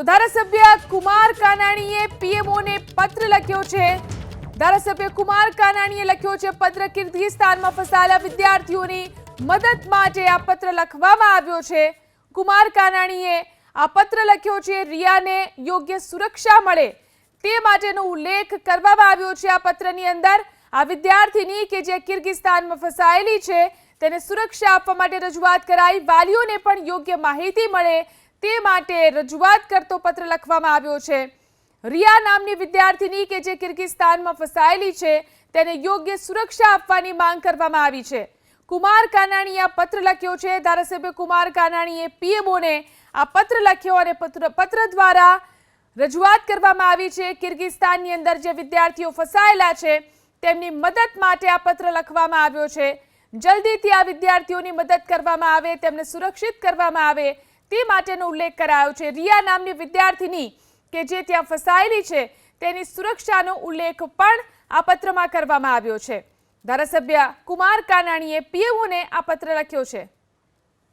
તો ધારાસભ્ય કુમાર કાનાણીએ પીએમઓને પત્ર લખ્યો છે। ધારાસભ્ય કુમાર કાનાણીએ લખ્યો છે પત્ર। કિર્ગિસ્તાનમાં ફસાયેલા વિદ્યાર્થીઓની મદદ માટે આ પત્ર લખવામાં આવ્યો છે। કુમાર કાનાણીએ આ પત્ર લખ્યો છે રિયાને યોગ્ય સુરક્ષા મળે તે માટેનો ઉલ્લેખ કરવામાં આવ્યો છે। આ પત્રની અંદર આ વિદ્યાર્થીની કે જે કિર્ગિસ્તાનમાં ફસાયેલી છે તેને સુરક્ષા આપવા માટે રજૂઆત કરાઈ। વાલીઓને પણ યોગ્ય માહિતી મળે તે માટે રજૂઆત કરતો પત્ર લખવામાં આવ્યો છે। રિયા નામની વિદ્યાર્થીની કે જે કિર્ગિસ્તાનમાં ફસાયેલી છે તેને યોગ્ય સુરક્ષા આપવાની માંગ કરવામાં આવી છે। કુમાર કાનાણીએ આ પત્ર લખ્યો છે। ધારાસભ્ય કુમાર કાનાણીએ પીએમઓને આ પત્ર લખ્યો અને પત્ર દ્વારા રજૂઆત કરવામાં આવી છે। કિર્ગિસ્તાનની અંદર જે વિદ્યાર્થીઓ ફસાયેલા છે તેમની મદદ માટે આ પત્ર લખવામાં આવ્યો છે। જલ્દીથી આ વિદ્યાર્થીઓની મદદ કરવામાં આવે, તેમને સુરક્ષિત કરવામાં આવે તે માટેનો ઉલ્લેખ કરાયો છે। રિયા નામની વિદ્યાર્થીની કે જે ત્યાં ફસાયેલી છે તેની સુરક્ષાનો ઉલ્લેખ પણ આ પત્રમાં કરવામાં આવ્યો છે। ધારાસભ્ય કુમાર કાનાણીએ પીએમઓને આ પત્ર લખ્યો છે।